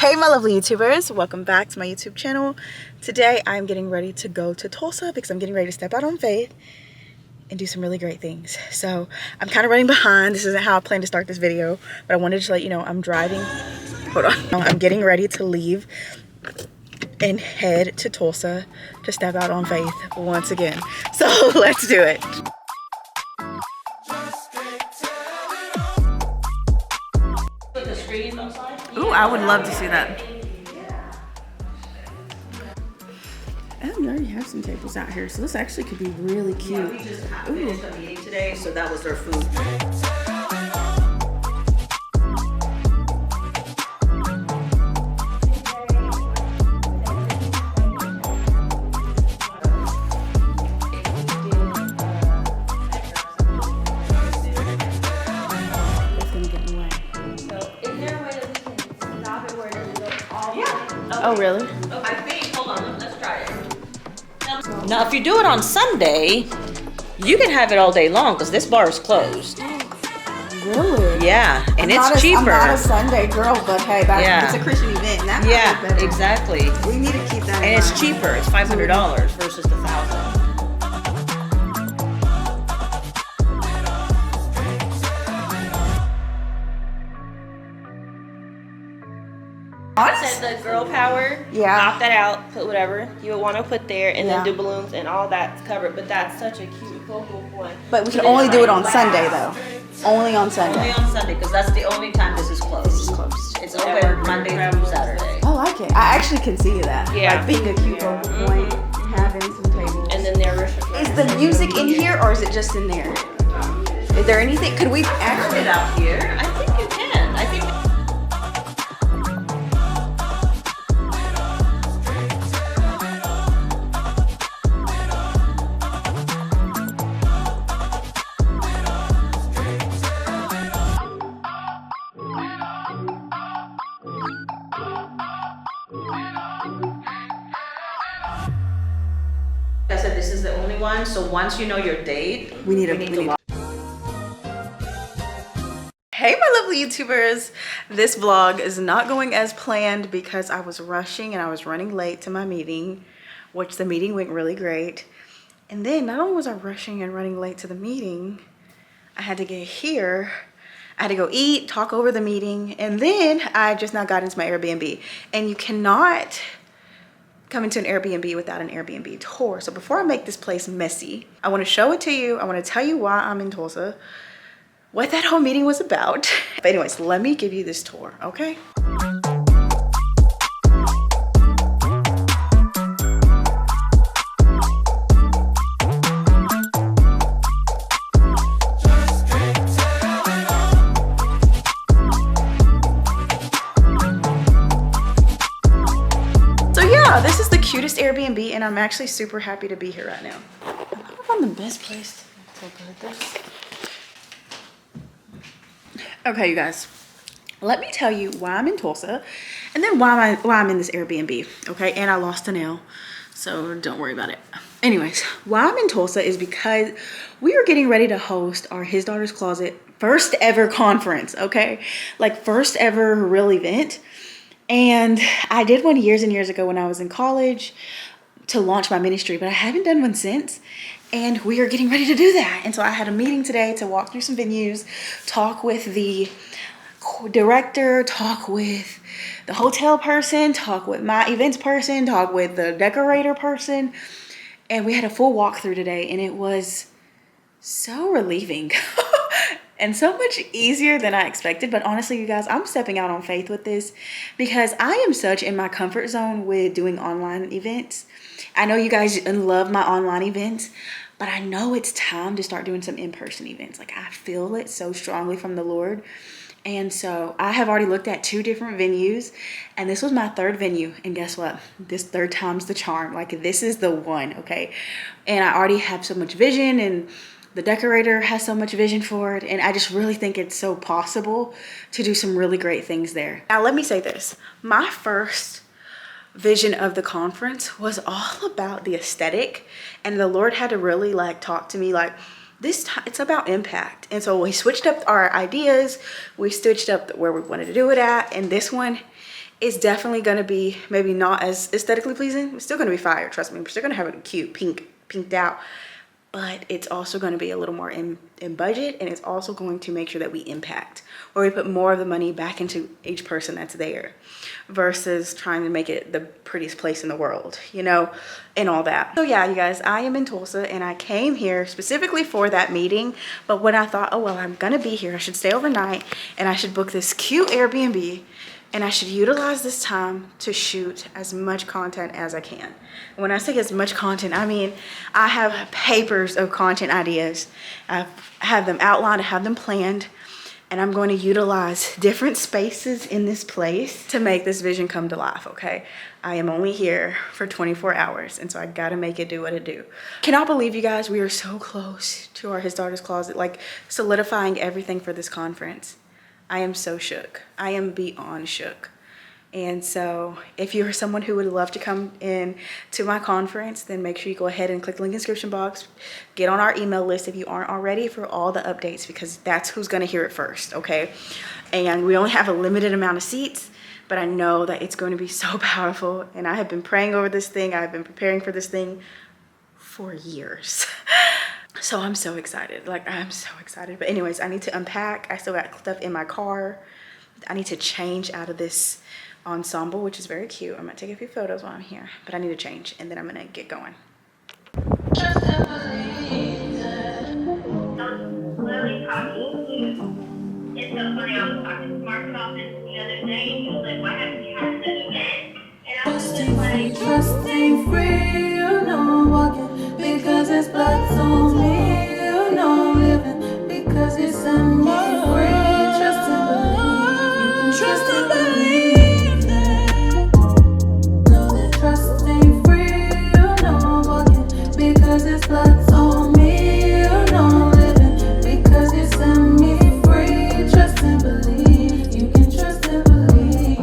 Hey my lovely YouTubers, welcome back to my YouTube channel. Today I'm getting ready to go to Tulsa because I'm getting ready to step out on faith and do some really great things. So I'm kind of running behind. This isn't how I plan to start this video, but I wanted to let you know I'm driving. Hold on. I'm getting ready to leave and head to Tulsa to step out on faith once again. So let's do it. Ooh, I would love to see that. Oh, you already have some tables out here, so this actually could be really cute. Yeah, we just finished a meeting today, so that was their food. Oh, really? Oh, I think, hold on, let's try it. Now, if you do it on Sunday, you can have it all day long because this bar is closed. Really? Yeah, and it's cheaper. I'm not a Sunday girl, but hey, it's a Christian event. And yeah, exactly. We need to keep that in And it's mind. cheaper. It's $500 versus the $1,000. Set the girl power, opt that out, put whatever you would want to put there, and then do balloons and all that's covered. But that's such a cute focal point. But we can only do it on Sunday though. Only on Sunday. Only on Sunday, because that's the only time this is closed. This is closed. It's open Monday through Saturday. I like it. I actually can see that. Yeah. Like being a cute focal point, having some tables. And then there Is the music in here or is it just in there? Is there anything? Could we actually? It out here? I think you can. I think. I said this is the only one, so once you know your date, We need to watch. Hey my lovely YouTubers, this vlog is not going as planned because I was rushing and I was running late to my meeting, which the meeting went really great. And then not only was I rushing and running late to the meeting, I had to get here. I had to go eat, talk over the meeting, and then I just now got into my Airbnb. And you cannot come into an Airbnb without an Airbnb tour. So before I make this place messy, I want to show it to you. I want to tell you why I'm in Tulsa, what that whole meeting was about. But anyways, let me give you this tour, okay? This is the cutest Airbnb and I'm actually super happy to be here right now. I found the best place to look at this. Okay, you guys, let me tell you why I'm in Tulsa and then why I'm in this Airbnb, okay? And I lost a nail, so don't worry about it. Anyways, why I'm in Tulsa is because we are getting ready to host our His Daughter's Closet first ever conference, okay? Like first ever real event. And I did one years and years ago when I was in college to launch my ministry, but I haven't done one since. And we are getting ready to do that. And so I had a meeting today to walk through some venues, talk with the director, talk with the hotel person, talk with my events person, talk with the decorator person. And we had a full walkthrough today and it was so relieving. And so much easier than I expected. But honestly, you guys, I'm stepping out on faith with this because I am such in my comfort zone with doing online events. I know you guys love my online events, but I know it's time to start doing some in-person events. Like I feel it so strongly from the Lord. And so I have already looked at 2 different venues and this was my 3rd venue. And guess what? This 3rd time's the charm. Like this is the one, okay? And I already have so much vision and the decorator has so much vision for it, and I just really think it's so possible to do some really great things there. Now, let me say this. My first vision of the conference was all about the aesthetic, and the Lord had to really like talk to me like, this time it's about impact. And so we switched up our ideas, we switched up where we wanted to do it at, and this one It's definitely gonna be maybe not as aesthetically pleasing. It's still gonna be fire, trust me. We're still gonna have a cute pinked out, but it's also gonna be a little more in budget, and it's also going to make sure that we impact, or we put more of the money back into each person that's there versus trying to make it the prettiest place in the world, you know, and all that. So yeah, you guys, I am in Tulsa and I came here specifically for that meeting. But when I thought, oh, well, I'm gonna be here, I should stay overnight and I should book this cute Airbnb and I should utilize this time to shoot as much content as I can. When I say as much content, I mean, I have papers of content ideas. I have them outlined, I have them planned. And I'm going to utilize different spaces in this place to make this vision come to life, okay? I am only here for 24 hours, and so I gotta make it do what it do. Cannot believe, you guys, we are so close to our His Daughter's Closet, like solidifying everything for this conference. I am so shook. I am beyond shook. And so if you're someone who would love to come in to my conference, then make sure you go ahead and click the link in the description box. Get on our email list if you aren't already for all the updates, because that's who's going to hear it first, okay? And we only have a limited amount of seats, but I know that it's going to be so powerful. And I have been praying over this thing. I've been preparing for this thing for years. So I'm so excited. Like, I'm so excited. But anyways, I need to unpack. I still got stuff in my car. I need to change out of this ensemble, which is very cute. I'm gonna take a few photos while I'm here, but I need to change and then I'm gonna get going. Just to believe that. I was literally talking to, it's so funny, I was talking to Mark about this the other day, and he was like, why haven't you had an event? And I was just like, trusting free, you know, walking, because it's blood on me, you know, living, because it's set me free, trust and believe, you can trust and believe. Trusting free, you know, walking, because it's blood on me, you know, living, because you set me free. Trust and believe, you can trust and believe.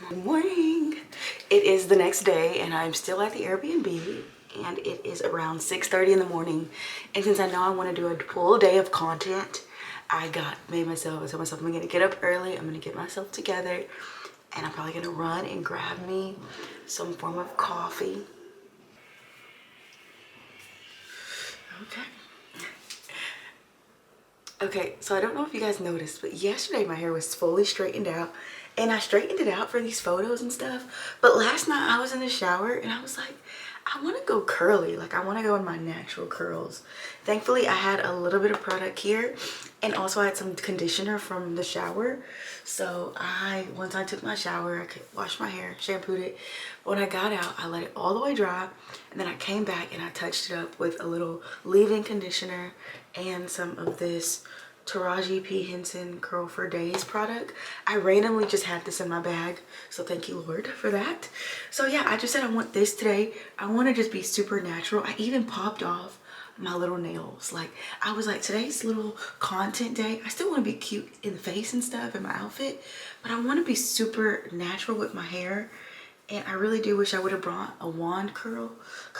Good morning. It is the next day and I'm still at the Airbnb and it is around 6:30 in the morning. And since I know I want to do a full day of content, I told myself I'm gonna get up early, I'm gonna get myself together, and I'm probably gonna run and grab me some form of coffee. Okay, so I don't know if you guys noticed, but yesterday my hair was fully straightened out. And I straightened it out for these photos and stuff. But last night I was in the shower and I was like, I want to go curly. Like, I want to go in my natural curls. Thankfully, I had a little bit of product here. And also I had some conditioner from the shower. So once I took my shower, I washed my hair, shampooed it. When I got out, I let it all the way dry. And then I came back and I touched it up with a little leave-in conditioner and some of this Taraji P. Henson Curl for Days product. I randomly just had this in my bag, so thank you, Lord, for that. So yeah, I just said I want this today. I want to just be super natural. I even popped off my little nails. Like, I was like, today's little content day. I still want to be cute in the face and stuff in my outfit, but I want to be super natural with my hair. And I really do wish I would have brought a wand curl,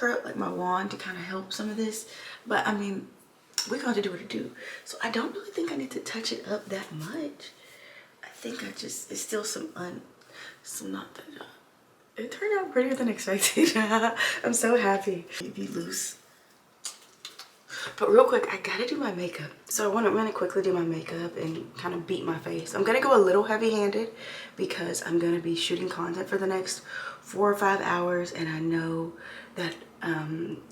like my wand, to kind of help some of this. But I mean, we're going to do what it do. So I don't really think I need to touch it up that much. I think it's still some not that, it turned out prettier than expected. I'm so happy. Be loose. But real quick, I gotta do my makeup. So I'm gonna quickly do my makeup and kind of beat my face. I'm gonna go a little heavy-handed because I'm gonna be shooting content for the next 4 or 5 hours, and I know that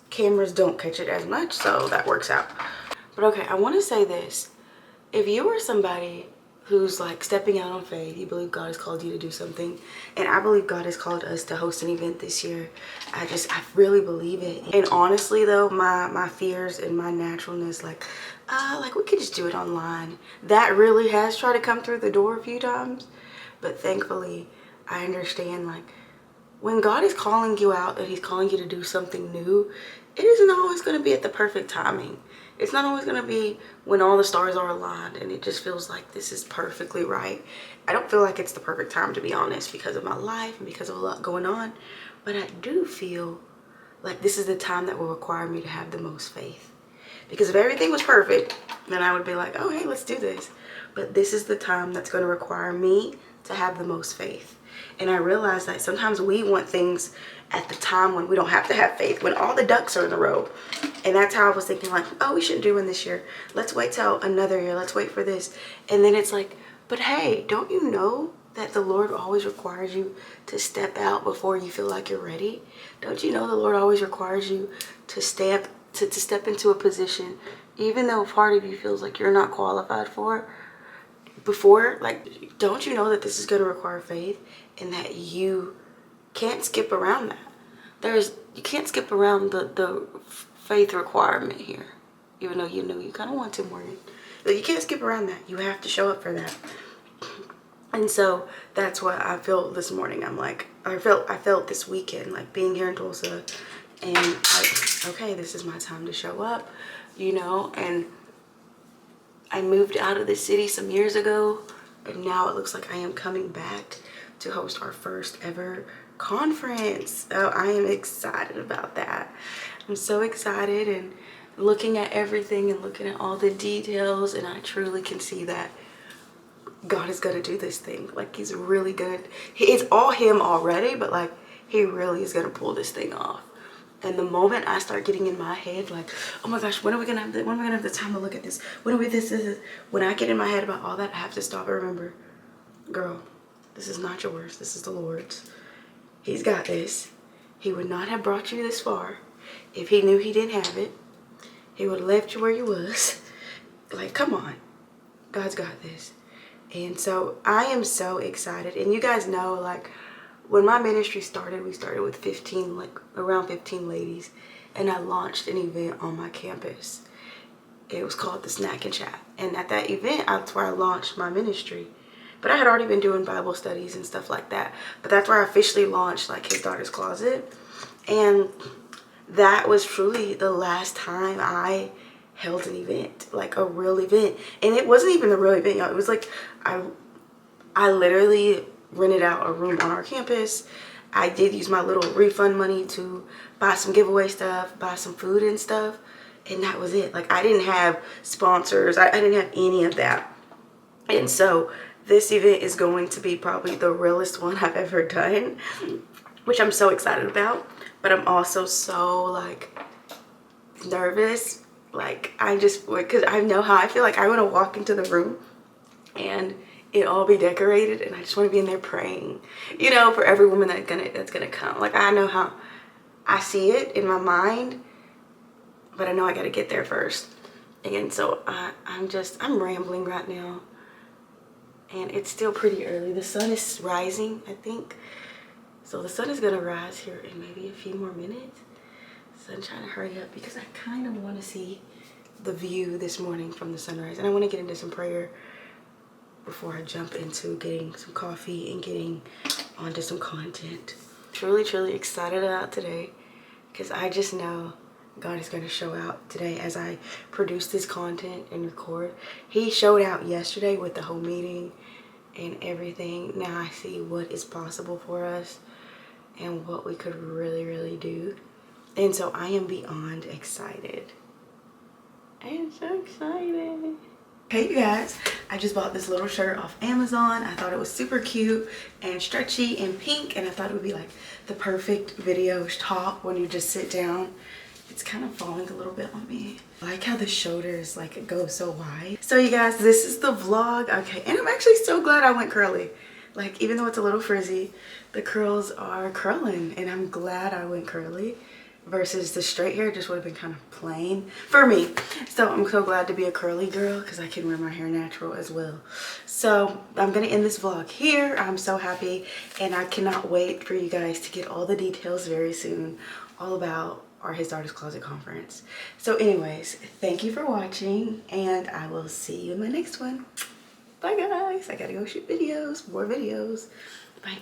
cameras don't catch it as much, so that works out. But okay, I want to say this. If you are somebody who's like stepping out on faith, you believe God has called you to do something, and I believe God has called us to host an event this year. I really believe it. And honestly though, my fears and my naturalness, like we could just do it online, that really has tried to come through the door a few times. But thankfully, I understand, like, when God is calling you out and he's calling you to do something new, it isn't always going to be at the perfect timing. It's not always gonna be when all the stars are aligned and it just feels like this is perfectly right. I don't feel like it's the perfect time, to be honest, because of my life and because of a lot going on. But I do feel like this is the time that will require me to have the most faith. Because if everything was perfect, then I would be like, oh, hey, let's do this. But this is the time that's going to require me to have the most faith. And I realize that sometimes we want things at the time when we don't have to have faith, when all the ducks are in a row. And that's how I was thinking, like, oh, we shouldn't do one this year. Let's wait till another year. Let's wait for this. And then it's like, but hey, don't you know that the Lord always requires you to step out before you feel like you're ready? Don't you know the Lord always requires you to step into a position, even though part of you feels like you're not qualified for it before? Like, don't you know that this is going to require faith and that you can't skip around that? You can't skip around the faith requirement here, even though you know you kind of want to, Morgan. But you can't skip around that. You have to show up for that. And so that's what I felt this morning. I'm like, I felt this weekend, like being here in Tulsa, and like, okay, this is my time to show up, you know. And I moved out of the city some years ago, and now it looks like I am coming back to host our first ever conference. So I am excited about that. I'm so excited, and looking at everything and looking at all the details, and I truly can see that God is gonna do this thing. Like, he's really gonna, it's all him already, but like, he really is gonna pull this thing off. And the moment I start getting in my head, like, oh my gosh, when are we gonna have the time to look at this? When I get in my head about all that, I have to stop and remember, girl, this is not yours, this is the Lord's. He's got this. He would not have brought you this far if he knew he didn't have it. He would have left you where you was. Like, come on, God's got this. And so I am so excited. And you guys know, like, when my ministry started, we started with around 15 ladies. And I launched an event on my campus. It was called the Snack and Chat. And at that event, that's where I launched my ministry. But I had already been doing Bible studies and stuff like that. But that's where I officially launched, like, His Daughter's Closet. And that was truly the last time I held an event, like a real event. And it wasn't even a real event, y'all. It was like, I literally rented out a room on our campus. I did use my little refund money to buy some giveaway stuff, buy some food and stuff. And that was it. Like, I didn't have sponsors. I didn't have any of that. And so this event is going to be probably the realest one I've ever done, which I'm so excited about. But I'm also so, like, nervous. Like, because I know how I feel. Like, I want to walk into the room and it all be decorated, and I just want to be in there praying, you know, for every woman that's gonna come. Like, I know how I see it in my mind, but I know I got to get there first. And so I'm rambling right now, and it's still pretty early. The sun is rising, I think. So the sun is gonna rise here in maybe a few more minutes. So I'm trying to hurry up because I kind of want to see the view this morning from the sunrise. And I want to get into some prayer before I jump into getting some coffee and getting onto some content. Truly, truly excited about today, because I just know God is going to show out today as I produce this content and record. He showed out yesterday with the whole meeting and everything. Now I see what is possible for us and what we could really, really do. And so I am beyond excited. I am so excited. Hey you guys, I just bought this little shirt off Amazon. I thought it was super cute and stretchy and pink, and I thought it would be like the perfect video top when you just sit down. It's kind of falling a little bit on me. I like how the shoulders like go so wide. So you guys, this is the vlog. Okay, and I'm actually so glad I went curly. Like, even though it's a little frizzy, the curls are curling, and I'm glad I went curly versus the straight hair just would have been kind of plain for me. So I'm so glad to be a curly girl because I can wear my hair natural as well. So I'm gonna end this vlog here. I'm so happy, and I cannot wait for you guys to get all the details very soon, all about our His Daughter's Closet conference. So anyways, thank you for watching, and I will see you in my next one. Bye guys. I gotta go shoot videos, more videos. Bye.